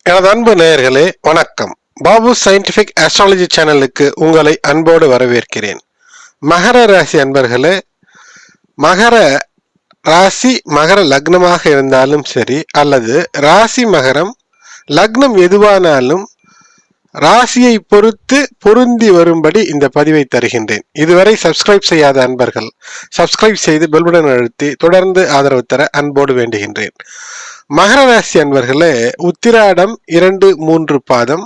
எனது அன்பு நேயர்களே வணக்கம். பாபு சயின்டிபிக் ஆஸ்ட்ராலஜி சேனலுக்கு உங்களை அன்போடு வரவேற்கிறேன். மகர ராசி அன்பர்களே, மகர ராசி மகர லக்னமாக இருந்தாலும் சரி, அல்லது ராசி மகரம் லக்னம் எதுவானாலும் ராசியை பொறுத்து பொருந்தி வரும்படி இந்த பதிவை தருகின்றேன். இதுவரை சப்ஸ்கிரைப் செய்யாத அன்பர்கள் சப்ஸ்கிரைப் செய்து பெல் பட்டன் அழுத்தி தொடர்ந்து ஆதரவு தர அன்போடு வேண்டுகின்றேன். மகர ராசி அன்பர்களே, உத்திராடம் 2-3 பாதம்,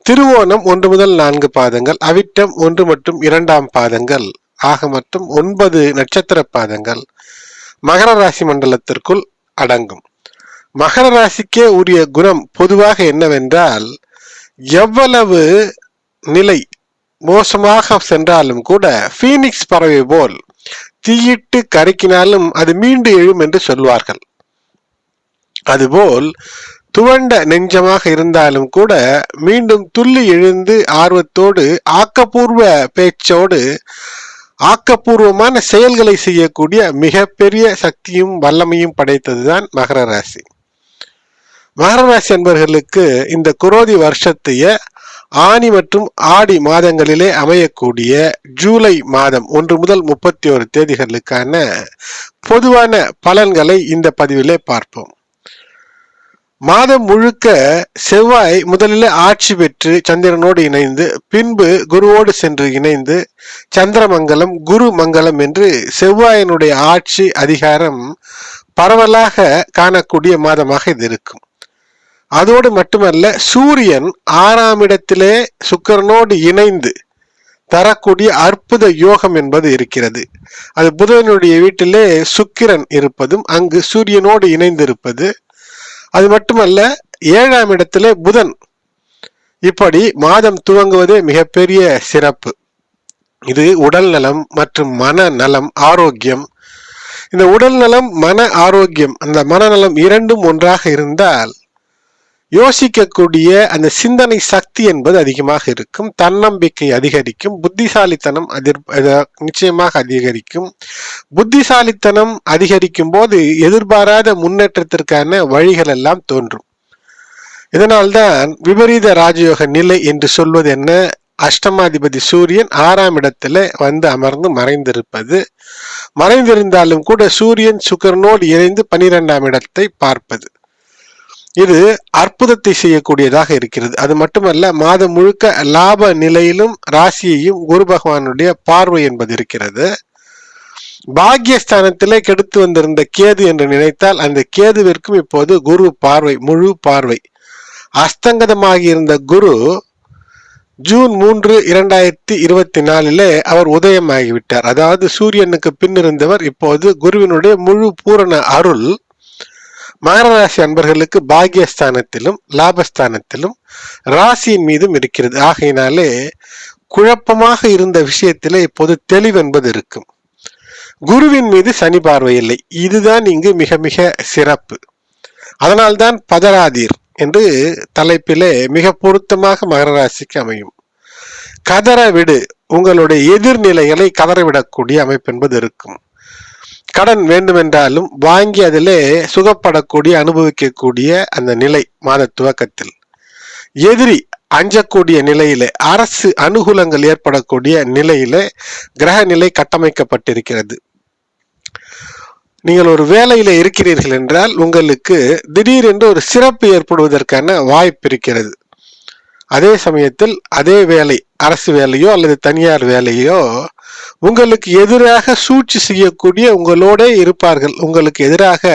திருவோணம் 1 முதல் 4 பாதங்கள், அவிட்டம் 1 மற்றும் 2ஆம் பாதங்கள் ஆக மொத்தம் 9 நட்சத்திர பாதங்கள் மகர ராசி மண்டலத்திற்குள் அடங்கும். மகர ராசிக்கே உரிய குணம் பொதுவாக என்னவென்றால், எவ்வளவு நிலை மோசமாக சென்றாலும் கூட பீனிக்ஸ் பறவை போல் தீயிட்டு கருக்கினாலும் அது மீண்டு எழும் என்று சொல்வார்கள். அதுபோல் துவண்ட நெஞ்சமாக இருந்தாலும் கூட மீண்டும் துள்ளி எழுந்து ஆர்வத்தோடு ஆக்கப்பூர்வ பேச்சோடு ஆக்கப்பூர்வமான செயல்களை செய்யக்கூடிய மிகப்பெரிய சக்தியும் வல்லமையும் படைத்ததுதான் மகர ராசி. மகர ராசி என்பவர்களுக்கு இந்த குரோதி வருஷத்தைய ஆனி மற்றும் ஆடி மாதங்களிலே அமையக்கூடிய ஜூலை மாதம் 1 முதல் 31 தேதிகளுக்கான பொதுவான பலன்களை இந்த பதிவிலே பார்ப்போம். மாதம் முழுக்க செவ்வாய் முதலில் ஆட்சி பெற்று சந்திரனோடு இணைந்து, பின்பு குருவோடு சென்று இணைந்து சந்திரமங்கலம் குரு மங்கலம் என்று செவ்வாயினுடைய ஆட்சி அதிகாரம் பரவலாக காணக்கூடிய மாதமாக இது இருக்கும். அதோடு மட்டுமல்ல, சூரியன் 6ஆம் இடத்திலே சுக்கிரனோடு இணைந்து தரக்கூடிய அற்புத யோகம் என்பது இருக்கிறது. அது புதனுடைய வீட்டிலே சுக்கிரன் இருப்பதும் அங்கு சூரியனோடு இணைந்து இருப்பது. அது மட்டுமல்ல, 7ஆம் இடத்திலே புதன். இப்படி மாதம் துவங்குவதே மிகப்பெரிய சிறப்பு. இது உடல் நலம் மற்றும் மன நலம், ஆரோக்கியம். இந்த உடல் நலம் மன ஆரோக்கியம், அந்த மனநலம் இரண்டும் ஒன்றாக இருந்தால் யோசிக்கக்கூடிய அந்த சிந்தனை சக்தி என்பது அதிகமாக இருக்கும், தன்னம்பிக்கை அதிகரிக்கும், புத்திசாலித்தனம் நிச்சயமாக அதிகரிக்கும். புத்திசாலித்தனம் அதிகரிக்கும் போது எதிர்பாராத முன்னேற்றத்திற்கான வழிகள் எல்லாம் தோன்றும். இதனால்தான் விபரீத ராஜயோக நிலை என்று சொல்வது என்ன? அஷ்டமாதிபதி சூரியன் 6ஆம் இடத்துல வந்து அமர்ந்து மறைந்திருந்தாலும் கூட சூரியன் சுக்கிரனோடு இணைந்து 12ஆம் இடத்தை பார்ப்பது, இது அற்புதத்தை செய்யக்கூடியதாக இருக்கிறது. அது மட்டுமல்ல, மாதம் முழுக்க லாப நிலையிலும் ராசியையும் குரு பகவானுடைய பார்வை என்பது இருக்கிறது. பாக்கியஸ்தானத்திலே கெடுத்து வந்திருந்த கேது என்று நினைத்தால் அந்த கேதுவிற்கும் இப்போது குரு பார்வை, முழு பார்வை. அஸ்தங்கதமாகி இருந்த குரு ஜூன் 3, 2024 அவர் உதயமாகிவிட்டார். அதாவது சூரியனுக்கு பின் இருந்தவர் இப்போது குருவினுடைய முழு பூரண அருள் மகர ராசி அன்பர்களுக்கு பாக்கியஸ்தானத்திலும் லாபஸ்தானத்திலும் ராசியின் மீதும் இருக்கிறது. ஆகையினாலே குழப்பமாக இருந்த விஷயத்திலே இப்போது தெளிவு என்பது இருக்கும். குருவின் மீது சனி பார்வை இல்லை. இதுதான் இங்கு மிக மிக சிறப்பு. அதனால்தான் பதராதீர் என்று தலைப்பிலே மிக பொருத்தமாக மகர ராசிக்கு அமையும். கதற விடு, உங்களுடைய எதிர்நிலைகளை கதறவிடக்கூடிய அமைப்பு என்பது இருக்கும். கடன் வேண்டுமென்றாலும் வாங்கி அதிலே சுகப்படக்கூடிய அனுபவிக்கக்கூடிய அந்த நிலை மாத துவக்கத்தில். எதிரி அஞ்சக்கூடிய நிலையிலே, அரசு அனுகூலங்கள் ஏற்படக்கூடிய நிலையிலே கிரக நிலை கட்டமைக்கப்பட்டிருக்கிறது. நீங்கள் ஒரு வேலையில இருக்கிறீர்கள் என்றால் உங்களுக்கு திடீரென்று ஒரு சிறப்பு ஏற்படுவதற்கான வாய்ப்பு இருக்கிறது. அதே சமயத்தில் அதே வேலை, அரசு வேலையோ அல்லது தனியார் வேலையோ, உங்களுக்கு எதிராக சூழ்ச்சி செய்யக்கூடிய உங்களோட இருப்பார்கள். உங்களுக்கு எதிராக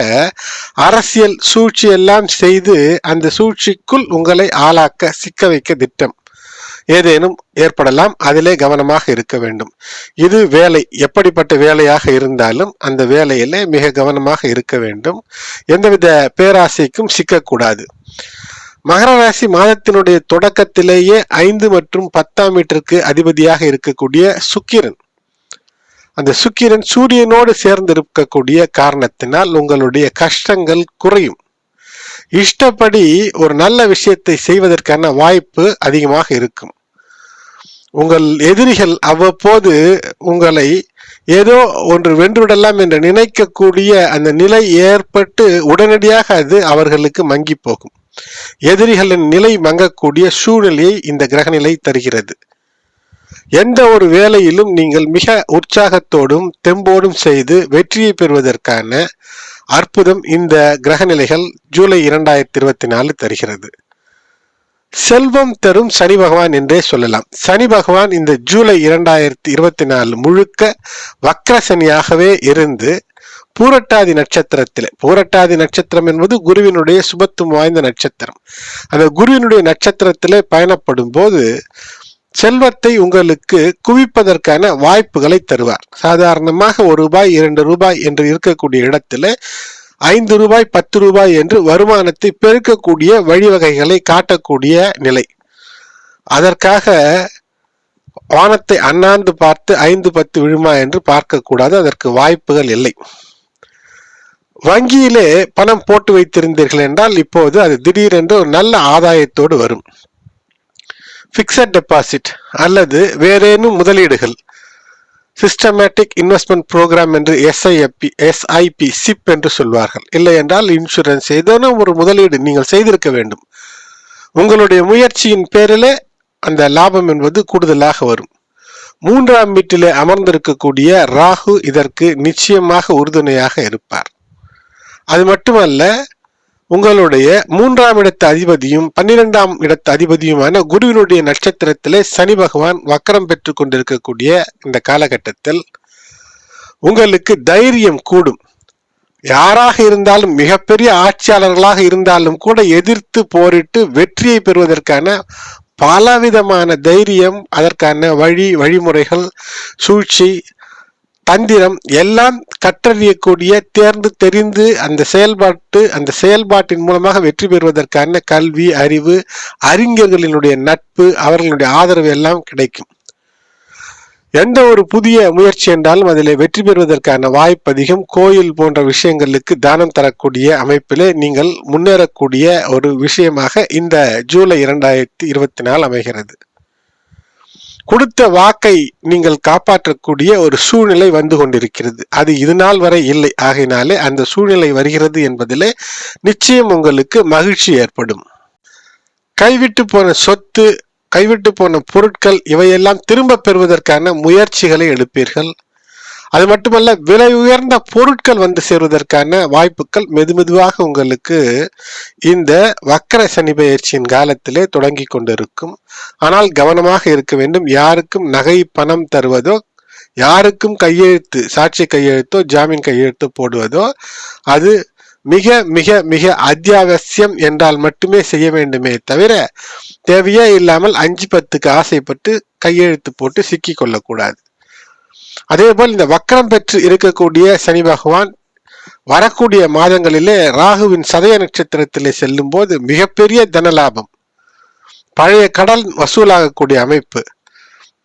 அரசியல் சூழ்ச்சி எல்லாம் செய்து அந்த சூழ்ச்சிக்குள் உங்களை ஆளாக்க, சிக்க வைக்க திட்டம் ஏதேனும் ஏற்படலாம். அதிலே கவனமாக இருக்க வேண்டும். இது வேலை, எப்படிப்பட்ட வேலையாக இருந்தாலும் அந்த வேலையிலே மிக கவனமாக இருக்க வேண்டும். எந்தவித பேராசைக்கும் சிக்கக்கூடாது. மகர ராசி மாதத்தினுடைய தொடக்கத்திலேயே 5 மற்றும் 10ஆம் வீட்டிற்கு அதிபதியாக இருக்கக்கூடிய சுக்கிரன், அந்த சுக்கிரன் சூரியனோடு சேர்ந்து இருக்கக்கூடிய காரணத்தினால் உங்களுடைய கஷ்டங்கள் குறையும். இஷ்டப்படி ஒரு நல்ல விஷயத்தை செய்வதற்கான வாய்ப்பு அதிகமாக இருக்கும். உங்கள் எதிரிகள் அவ்வப்போது உங்களை ஏதோ ஒன்று வென்றுவிடலாம் என்று நினைக்கக்கூடிய அந்த நிலை ஏற்பட்டு உடனடியாக அது அவர்களுக்கு மங்கி போகும். எதிரிகளின் நிலை மங்கக்கூடிய சூழ்நிலையை இந்த கிரகநிலை தருகிறது. எந்த ஒரு வேலையிலும் நீங்கள் மிக உற்சாகத்தோடும் தெம்போடும் செய்து வெற்றியை பெறுவதற்கான அற்புதம் இந்த கிரகநிலைகள் ஜூலை 2024 தருகிறது. செல்வம் தரும் சனி பகவான் என்றே சொல்லலாம். சனி பகவான் இந்த ஜூலை 2024 முழுக்க வக்ர சனியாகவே இருந்து பூரட்டாதி நட்சத்திரத்திலே, பூரட்டாதி நட்சத்திரம் என்பது குருவினுடைய சுபத்துவம் வாய்ந்த நட்சத்திரம், அந்த குருவினுடைய நட்சத்திரத்திலே பயணப்படும் போது செல்வத்தை உங்களுக்கு குவிப்பதற்கான வாய்ப்புகளை தருவார். சாதாரணமாக ₹1, ₹2 என்று இருக்கக்கூடிய இடத்துல ₹5, ₹10 என்று வருமானத்தை பெருக்கக்கூடிய வழிவகைகளை காட்டக்கூடிய நிலை. அதற்காக வானத்தை அண்ணாந்து பார்த்து 5-10 விழுமா என்று பார்க்கக்கூடாது, அதற்கு வாய்ப்புகள் இல்லை. வங்கியிலே பணம் போட்டு வைத்திருந்தீர்கள் என்றால் இப்போது அது திடீரென்று ஒரு நல்ல ஆதாயத்தோடு வரும். பிக்சட் டெபாசிட் அல்லது வேறேனும் முதலீடுகள், சிஸ்டமேட்டிக் இன்வெஸ்ட்மெண்ட் ப்ரோக்ராம் என்று SIP சிப் என்று சொல்வார்கள். இல்லை என்றால் இன்சூரன்ஸ், ஏதேனும் ஒரு முதலீடு நீங்கள் செய்திருக்க வேண்டும். உங்களுடைய முயற்சியின் பேரிலே அந்த லாபம் என்பது கூடுதலாக வரும். 3ஆம் வீட்டிலே அமர்ந்திருக்கக்கூடிய ராகு இதற்கு நிச்சயமாக உறுதுணையாக இருப்பார். அது மட்டுமல்ல, உங்களுடைய 3ஆம் இடத்து அதிபதியும் 12ஆம் இடத்து அதிபதியுமான குருவினுடைய நட்சத்திரத்திலே சனி பகவான் வக்கரம் பெற்று கொண்டிருக்கக்கூடிய இந்த காலகட்டத்தில் உங்களுக்கு தைரியம் கூடும். யாராக இருந்தாலும், மிகப்பெரிய ஆட்சியாளர்களாக இருந்தாலும் கூட எதிர்த்து போரிட்டு வெற்றியை பெறுவதற்கான பலவிதமான தைரியம், அதற்கான வழிமுறைகள், சூழ்ச்சி, தந்திரம் எல்லாம் கற்றறியக்கூடிய, தேர்ந்து தெரிந்து அந்த செயல்பாட்டின் மூலமாக வெற்றி பெறுவதற்கான கல்வி, அறிவு, அறிஞர்களினுடைய நட்பு, அவர்களுடைய ஆதரவு எல்லாம் கிடைக்கும். எந்த ஒரு புதிய முயற்சி என்றாலும் அதில் வெற்றி பெறுவதற்கான வாய்ப்பு அதிகம். கோயில் போன்ற விஷயங்களுக்கு தானம் தரக்கூடிய அமைப்பிலே நீங்கள் முன்னேறக்கூடிய ஒரு விஷயமாக இந்த ஜூலை 2024 அமைகிறது. கொடுத்த வாக்கை நீங்கள் காப்பாற்றக்கூடிய ஒரு சூழ்நிலை வந்து கொண்டிருக்கிறது. அது இது நாள் வரை இல்லை. ஆகையினாலே அந்த சூழ்நிலை வருகிறது என்பதிலே நிச்சயம் உங்களுக்கு மகிழ்ச்சி ஏற்படும். கைவிட்டு போன சொத்து, கைவிட்டு போன பொருட்கள் இவையெல்லாம் திரும்ப பெறுவதற்கான முயற்சிகளை எடுப்பீர்கள். அது மட்டுமல்ல, விலை உயர்ந்த பொருட்கள் வந்து சேருவதற்கான வாய்ப்புகள் மெதுமெதுவாக உங்களுக்கு இந்த வக்கர சனி பெயர்ச்சியின் காலத்திலே தொடங்கி கொண்டிருக்கும். ஆனால் கவனமாக இருக்க வேண்டும். யாருக்கும் நகை பணம் தருவதோ, யாருக்கும் கையெழுத்து, சாட்சி கையெழுத்தோ ஜாமீன் கையெழுத்தோ போடுவதோ அது மிக மிக மிக அத்தியாவசியம் என்றால் மட்டுமே செய்ய வேண்டுமே தவிர தேவையே இல்லாமல் 5-10க்கு ஆசைப்பட்டு கையெழுத்து போட்டு சிக்கிக் கொள்ளக்கூடாது. அதே போல் இந்த வக்கரம் பெற்று இருக்கக்கூடிய சனி பகவான் வரக்கூடிய மாதங்களிலே ராகுவின் சதய நட்சத்திரத்திலே செல்லும் போது மிகப்பெரிய தனலாபம், பழைய கடன் வசூலாகக்கூடிய அமைப்பு,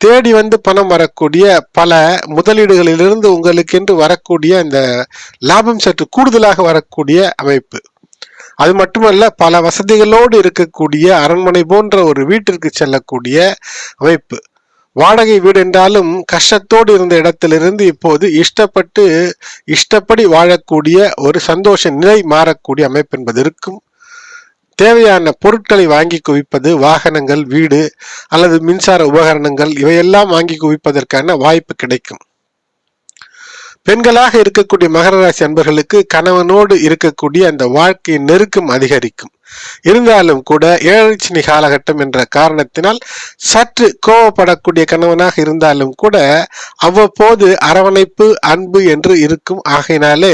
தேடி வந்து பணம் வரக்கூடிய, பல முதலீடுகளிலிருந்து உங்களுக்கென்று வரக்கூடிய அந்த லாபம் சற்று கூடுதலாக வரக்கூடிய அமைப்பு. அது மட்டுமல்ல, பல வசதிகளோடு இருக்கக்கூடிய அரண்மனை போன்ற ஒரு வீட்டிற்கு செல்லக்கூடிய அமைப்பு. வாடகை வீடு என்றாலும் கஷ்டத்தோடு இருந்த இடத்திலிருந்து இப்போது இஷ்டப்படி வாழக்கூடிய ஒரு சந்தோஷ நிலை மாறக்கூடிய அமைப்பு என்பது இருக்கும். தேவையான பொருட்களை வாங்கி குவிப்பது, வாகனங்கள், வீடு அல்லது மின்சார உபகரணங்கள் இவையெல்லாம் வாங்கி குவிப்பதற்கான வாய்ப்பு கிடைக்கும். பெண்களாக இருக்கக்கூடிய மகர ராசி அன்பர்களுக்கு கணவனோடு இருக்கக்கூடிய அந்த வாழ்க்கையின் நெருக்கம் அதிகரிக்கும். இருந்தாலும் கூட 7 சனி காலகட்டம் என்ற காரணத்தினால் சற்று கோபப்படக்கூடிய கணவனாக இருந்தாலும் கூட அவ்வப்போது அரவணைப்பு, அன்பு என்று இருக்கும். ஆகையினாலே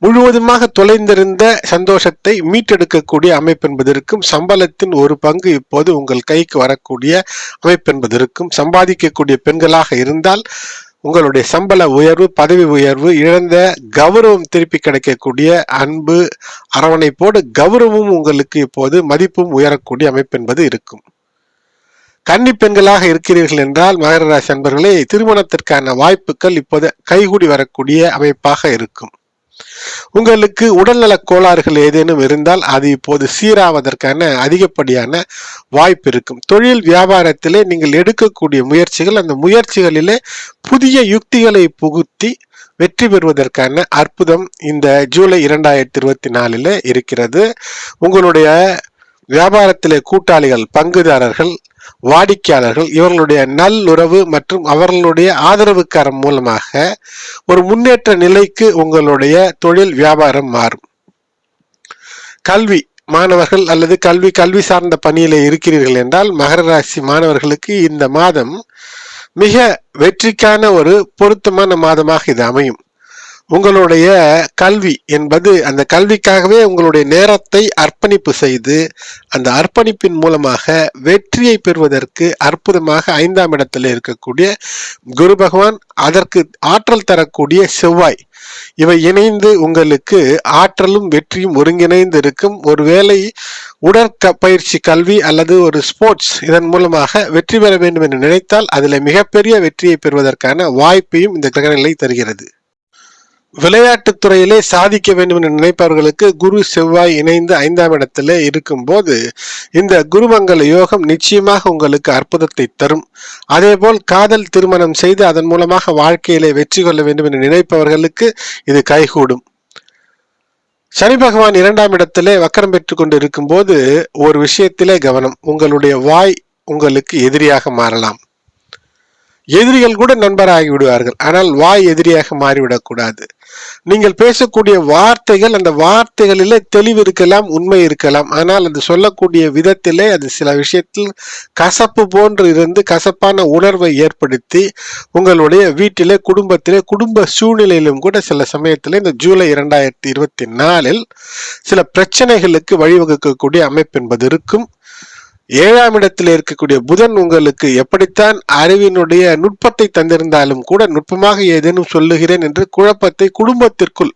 முழுவதுமாக தொலைந்திருந்த சந்தோஷத்தை மீட்டெடுக்கக்கூடிய அமைப்பு என்பது இருக்கும். சம்பளத்தின் ஒரு பங்கு இப்போது உங்கள் கைக்கு வரக்கூடிய அமைப்பு என்பது இருக்கும். சம்பாதிக்கக்கூடிய பெண்களாக இருந்தால் உங்களுடைய சம்பள உயர்வு, பதவி உயர்வு, இழந்த கௌரவம் திருப்பி கிடைக்கக்கூடிய அன்பு, அரவணைப்போடு கௌரவமும் உங்களுக்கு இப்போது மதிப்பும் உயரக்கூடிய அமைப்பு என்பது இருக்கும். கன்னி பெண்களாக இருக்கிறீர்கள் என்றால் மகர ராசி அன்பர்களே, திருமணத்திற்கான வாய்ப்புகள் இப்போது கைகூடி வரக்கூடிய அமைப்பாக இருக்கும். உங்களுக்கு உடல்நல கோளாறுகள் ஏதேனும் இருந்தால் அது இப்போது சீராவதற்கான அதிகப்படியான வாய்ப்பு இருக்கும். தொழில் வியாபாரத்திலே நீங்கள் எடுக்கக்கூடிய முயற்சிகள், அந்த முயற்சிகளிலே புதிய யுக்திகளை புகுத்தி வெற்றி பெறுவதற்கான அற்புதம் இந்த ஜூலை 2024 இருக்கிறது. உங்களுடைய வியாபாரத்திலே கூட்டாளிகள், பங்குதாரர்கள், வாடிக்கையாளர்கள் இவர்களுடைய நல்லுறவு மற்றும் அவர்களுடைய ஆதரவுக்காரன் மூலமாக ஒரு முன்னேற்ற நிலைக்கு உங்களுடைய தொழில் வியாபாரம் மாறும். கல்வி மாணவர்கள் அல்லது கல்வி சார்ந்த பணியில இருக்கிறீர்கள் என்றால் மகர ராசி மாணவர்களுக்கு இந்த மாதம் மிக வெற்றிக்கான ஒரு பொருத்தமான மாதமாக இது அமையும். உங்களுடைய கல்வி என்பது அந்த கல்விக்காகவே உங்களுடைய நேரத்தை அர்ப்பணிப்பு செய்து அந்த அர்ப்பணிப்பின் மூலமாக வெற்றியை பெறுவதற்கு அற்புதமாக 5ஆம் இடத்தில் இருக்கக்கூடிய குரு பகவான், அதற்கு ஆற்றல் தரக்கூடிய செவ்வாய், இவை இணைந்து உங்களுக்கு ஆற்றலும் வெற்றியும் ஒருங்கிணைந்து இருக்கும். ஒருவேளை உடற்பயிற்சி கல்வி அல்லது ஒரு ஸ்போர்ட்ஸ் இதன் மூலமாக வெற்றி பெற வேண்டும் என்று நினைத்தால் அதில் மிகப்பெரிய வெற்றியை பெறுவதற்கான வாய்ப்பையும் இந்த கிரகநிலை தருகிறது. விளையாட்டுத் துறையிலே சாதிக்க வேண்டும் என்று நினைப்பவர்களுக்கு குரு செவ்வாய் இணைந்து 5ஆம் இடத்திலே இருக்கும் போது இந்த குருமங்கல யோகம் நிச்சயமாக உங்களுக்கு அற்புதத்தை தரும். அதேபோல் காதல் திருமணம் செய்து அதன் மூலமாக வாழ்க்கையிலே வெற்றி கொள்ள வேண்டும் என்று நினைப்பவர்களுக்கு இது கைகூடும். சனி பகவான் 2ஆம் இடத்திலே வக்கரம் பெற்றுக் கொண்டு இருக்கும் போது ஒரு விஷயத்திலே கவனம், உங்களுடைய வாய் உங்களுக்கு எதிரியாக மாறலாம். எதிரிகள் கூட நண்பராகி விடுவார்கள், ஆனால் வாய் எதிரியாக மாறிவிடக்கூடாது. நீங்கள் பேசக்கூடிய வார்த்தைகள், அந்த வார்த்தைகளிலே தெளிவு இருக்கலாம், உண்மை இருக்கலாம், ஆனால் அது சொல்லக்கூடிய விதத்திலே அது சில விஷயத்தில் கசப்பு போன்று இருந்து கசப்பான உணர்வை ஏற்படுத்தி உங்களுடைய வீட்டிலே, குடும்பத்திலே, குடும்ப சூழ்நிலையிலும் கூட சில சமயத்தில் இந்த ஜூலை 2024 சில பிரச்சனைகளுக்கு வழிவகுக்கக்கூடிய அமைப்பு என்பது இருக்கும். 7ஆம் இடத்தில் இருக்கக்கூடிய புதன் உங்களுக்கு எப்படித்தான் அறிவினுடைய நுட்பத்தை தந்திருந்தாலும் கூட நுட்பமாக ஏதேனும் சொல்லுகிறேன் என்று குழப்பத்தை குடும்பத்திற்குள்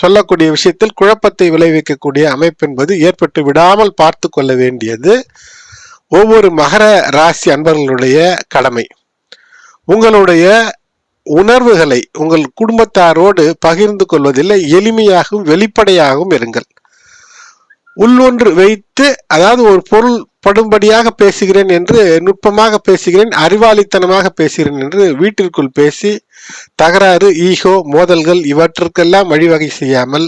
சொல்லக்கூடிய விஷயத்தில் குழப்பத்தை விளைவிக்கக்கூடிய அமைப்பு என்பது ஏற்பட்டு விடாமல் பார்த்து கொள்ள வேண்டியது ஒவ்வொரு மகர ராசி அன்பர்களுடைய கடமை. உங்களுடைய உணர்வுகளை உங்கள் குடும்பத்தாரோடு பகிர்ந்து கொள்வதில் எளிமையாகவும் வெளிப்படையாகவும் இருங்கள். உள்ளொன்று வைத்து, அதாவது ஒரு பொருள் படும்படியாக பேசுகிறேன் என்று நுட்பமாக பேசுகிறேன், அறிவாளித்தனமாக பேசுகிறேன் என்று வீட்டிற்குள் பேசி தகராறு, ஈகோ, மோதல்கள் இவற்றுக்கெல்லாம் வழிவகை செய்யாமல்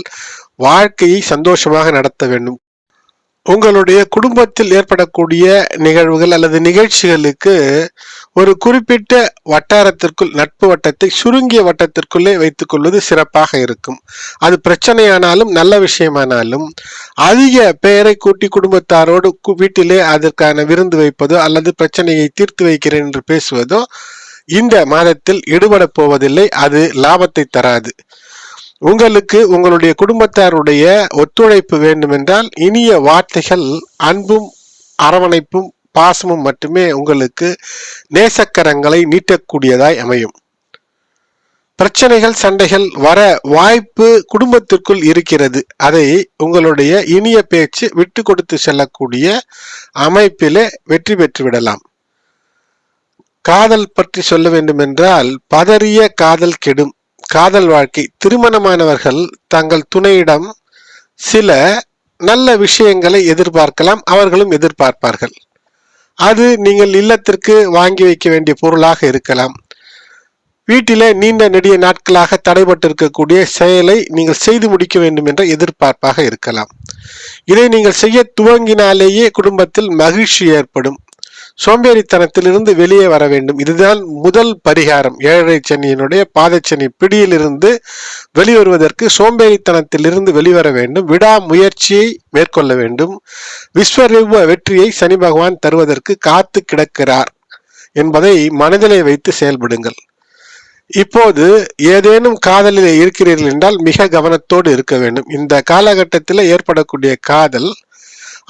வாழ்க்கையை சந்தோஷமாக நடத்த வேண்டும். உங்களுடைய குடும்பத்தில் ஏற்படக்கூடிய நிகழ்வுகள் அல்லது நிகழ்ச்சிகளுக்கு ஒரு குறிப்பிட்ட வட்டாரத்திற்குள், நட்பு வட்டத்தை சுருங்கிய வட்டத்திற்குள்ளே வைத்துக் கொள்வது சிறப்பாக இருக்கும். அது பிரச்சனையானாலும் நல்ல விஷயமானாலும் அதிக பெயரை கூட்டி குடும்பத்தாரோடு வீட்டிலே அதற்கான விருந்து வைப்பதோ அல்லது பிரச்சனையை தீர்த்து வைக்கிறேன் என்று பேசுவதோ இந்த மாதத்தில் ஈடுபட போவதில்லை. அது லாபத்தை தராது. உங்களுக்கு உங்களுடைய குடும்பத்தாருடைய ஒத்துழைப்பு வேண்டுமென்றால் இனிய வார்த்தைகள், அன்பும் அரவணைப்பும் பாசமும் மட்டுமே உங்களுக்கு நேசக்கரங்களை நீட்டக்கூடியதாய் அமையும். பிரச்சனைகள், சண்டைகள் வர வாய்ப்பு குடும்பத்திற்குள் இருக்கிறது. அதை உங்களுடைய இனிய பேச்சு விட்டு கொடுத்து செல்லக்கூடிய அமைப்பிலே வெற்றி பெற்று விடலாம். காதல் பற்றி சொல்ல வேண்டும் என்றால் பதறிய காதல் கெடும். காதல் வாழ்க்கை, திருமணமானவர்கள் தங்கள் துணையிடம் சில நல்ல விஷயங்களை எதிர்பார்க்கலாம், அவர்களும் எதிர்பார்ப்பார்கள். அது நீங்கள் இல்லத்திற்கு வாங்கி வைக்க வேண்டிய பொருளாக இருக்கலாம். வீட்டிலே நீண்ட நெடிய நாட்களாக தடைபட்டிருக்கக்கூடிய செயலை நீங்கள் செய்து முடிக்க வேண்டும் என்ற எதிர்பார்ப்பாக இருக்கலாம். இதை நீங்கள் செய்ய துவங்கினாலேயே குடும்பத்தில் மகிழ்ச்சி ஏற்படும். சோம்பேறித்தனத்திலிருந்து வெளியே வர வேண்டும். இதுதான் முதல் பரிகாரம். 7.5 சனியினுடைய பாதச்சனி பிடியிலிருந்து வெளிவருவதற்கு சோம்பேறித்தனத்திலிருந்து வெளிவர வேண்டும். விடாமுயற்சியை மேற்கொள்ள வேண்டும். விஸ்வரூப வெற்றியை சனி பகவான் தருவதற்கு காத்து கிடக்கிறார் என்பதை மனதிலே வைத்து செயல்படுங்கள். இப்போது ஏதேனும் காதலில் இருக்கிறீர்கள் என்றால் மிக கவனத்தோடு இருக்க வேண்டும். இந்த காலகட்டத்தில் ஏற்படக்கூடிய காதல்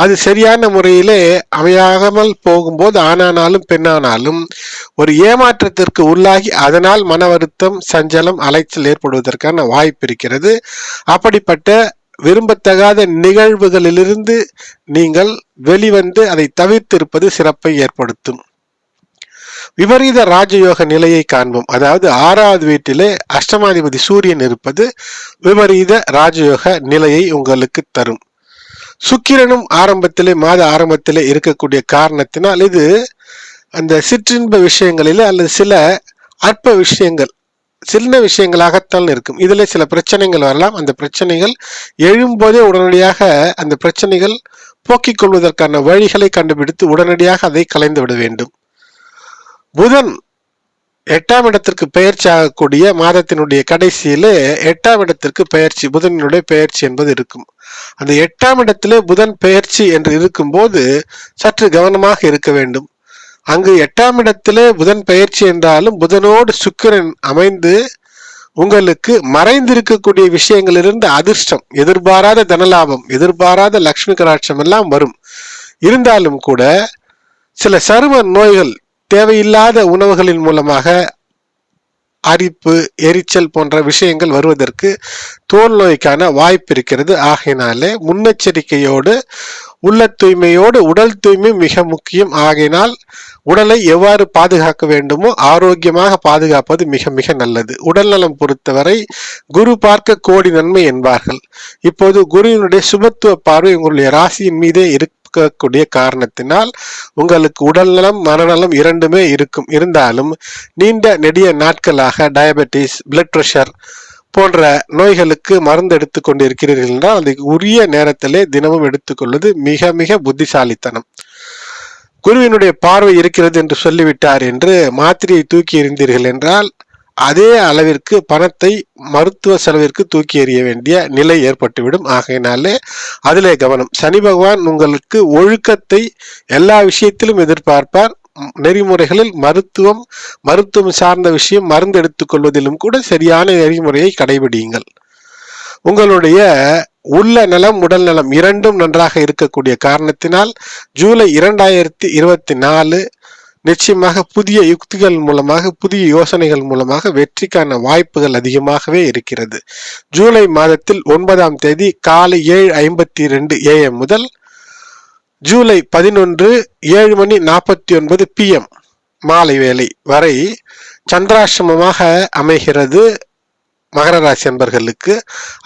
அது சரியான முறையிலே அமையாமல் போகும்போது ஆணானாலும் பெண்ணானாலும் ஒரு ஏமாற்றத்திற்கு உள்ளாகி அதனால் மன வருத்தம், சஞ்சலம், அலைச்சல் ஏற்படுவதற்கான வாய்ப்பு இருக்கிறது. அப்படிப்பட்ட விரும்பத்தகாத நிகழ்வுகளிலிருந்து நீங்கள் வெளிவந்து அதை தவிர்த்திருப்பது சிறப்பை ஏற்படுத்தும். விபரீத ராஜயோக நிலையை காண்போம். அதாவது 6வது வீட்டிலே அஷ்டமாதிபதி சூரியன் இருப்பது விபரீத ராஜயோக நிலையை உங்களுக்கு தரும். சுக்கிரனும் ஆரம்பத்திலே, மாத ஆரம்பத்திலே இருக்கக்கூடிய காரணத்தினால் இது அந்த சிற்றின்ப விஷயங்களில் அல்லது சில அற்ப விஷயங்கள், சின்ன விஷயங்களாகத்தான் இருக்கும். இதுல சில பிரச்சனைகள் வரலாம். அந்த பிரச்சனைகள் எழும்போதே உடனடியாக அந்த பிரச்சனைகள் போக்கிக் கொள்வதற்கான வழிகளை கண்டுபிடித்து உடனடியாக அதை கலைந்து விட வேண்டும். புதன் 8ஆம் இடத்திற்கு பெயர்ச்சி ஆகக்கூடிய மாதத்தினுடைய கடைசியிலே 8ஆம் இடத்திற்கு பெயர்ச்சி, புதனினுடைய பெயர்ச்சி என்பது இருக்கும். அந்த 8ஆம் இடத்திலே புதன் பெயர்ச்சி என்று இருக்கும் போது சற்று கவனமாக இருக்க வேண்டும். அங்கு 8ஆம் இடத்திலே புதன் பெயர்ச்சி என்றாலும் புதனோடு சுக்கிரன் அமைந்து உங்களுக்கு மறைந்திருக்கக்கூடிய விஷயங்களிலிருந்து அதிர்ஷ்டம், எதிர்பாராத தனலாபம், எதிர்பாராத லட்சுமி கடாட்சம் எல்லாம் வரும். இருந்தாலும் கூட சில சரும நோய்கள், தேவையில்லாத உணவுகளின் மூலமாக அரிப்பு, எரிச்சல் போன்ற விஷயங்கள் வருவதற்கு தோல் நோய்க்கான வாய்ப்பு இருக்கிறது. ஆகையினாலே முன்னெச்சரிக்கையோடு, உள்ள தூய்மையோடு உடல் தூய்மை மிக முக்கியம். ஆகையினால் உடலை எவ்வாறு பாதுகாக்க வேண்டுமோ ஆரோக்கியமாக பாதுகாப்பது மிக மிக நல்லது. உடல் நலம் பொறுத்தவரை குரு பார்க்க கோடி நன்மை என்பார்கள். இப்போது குருவினுடைய சுபத்துவ பார்வை உங்களுடைய ராசியின் மீதே இருக்கக்கூடிய காரணத்தினால் உங்களுக்கு உடல் நலம், மனநலம் இரண்டுமே இருக்கும். இருந்தாலும் நீண்ட நெடிய நாட்களாக டயபெட்டிஸ், பிளட் பிரஷர் போன்ற நோய்களுக்கு மருந்து எடுத்துக் கொண்டிருக்கிறீர்கள் என்றால் அதுக்கு உரிய நேரத்திலே தினமும் எடுத்துக்கொள்வது மிக மிக புத்திசாலித்தனம். குருவினுடைய பார்வை இருக்கிறது என்று சொல்லிவிட்டார் என்று மாத்திரையை தூக்கி எறிந்தீர்கள் என்றால் அதே அளவிற்கு பணத்தை மருத்துவ செலவிற்கு தூக்கி எறிய வேண்டிய நிலை ஏற்பட்டுவிடும். ஆகையினாலே அதிலே கவனம். சனி பகவான் உங்களுக்கு ஒழுக்கத்தை எல்லா விஷயத்திலும் எதிர்பார்ப்பார். நெறிமுறைகளில் மருத்துவம் சார்ந்த விஷயம், மருந்து எடுத்துக்கொள்வதிலும் கூட சரியான நெறிமுறையை கடைபிடியுங்கள். உங்களுடைய உள்ள நலம், உடல் நலம் இரண்டும் நன்றாக இருக்கக்கூடிய காரணத்தினால் ஜூலை 2024 நிச்சயமாக புதிய யுக்திகள் மூலமாக, புதிய யோசனைகள் மூலமாக வெற்றிக்கான வாய்ப்புகள் அதிகமாகவே இருக்கிறது. ஜூலை மாதத்தில் 9ஆம் தேதி காலை 7:52 AM முதல் ஜூலை 11 7:49 PM மாலை வேளை வரை சந்திராஷ்டமமாக அமைகிறது மகர ராசி அன்பர்களுக்கு.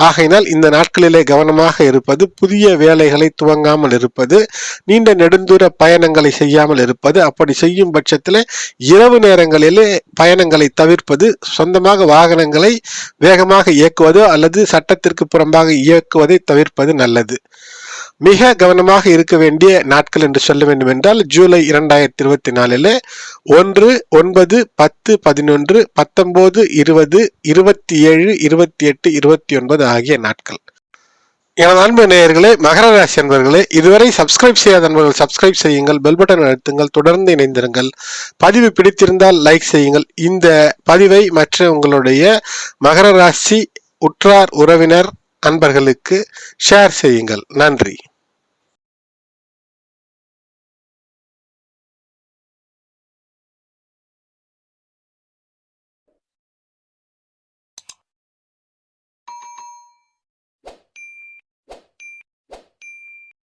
ஆகையினால் இந்த நாட்களிலே கவனமாக இருப்பது, புதிய வேலைகளை துவங்காமல் இருப்பது, நீண்ட நெடுந்தூர பயணங்களை செய்யாமல் இருப்பது, அப்படி செய்யும் பட்சத்திலே இரவு நேரங்களிலே பயணங்களை தவிர்ப்பது, சொந்தமாக வாகனங்களை வேகமாக இயக்குவதோ அல்லது சட்டத்திற்கு புறம்பாக இயக்குவதை தவிர்ப்பது நல்லது. மிக கவனமாக இருக்க வேண்டிய நாட்கள் என்று சொல்ல வேண்டும் என்றால் ஜூலை 2024 1, 9, 10, 11, 19, 20, 27, 28, 29 ஆகிய நாட்கள். எனது அன்பு நேயர்களே, மகர ராசி அன்பர்களே, இதுவரை சப்ஸ்கிரைப் செய்யாத அன்பர்கள் சப்ஸ்கிரைப் செய்யுங்கள், பெல் பட்டன் அழுத்துங்கள், தொடர்ந்து இணைந்திருங்கள். பதிவு பிடித்திருந்தால் லைக் செய்யுங்கள். இந்த பதிவை மற்ற உங்களுடைய மகர ராசி உற்றார் உறவினர் அன்பர்களுக்கு ஷேர் செய்யுங்கள். நன்றி.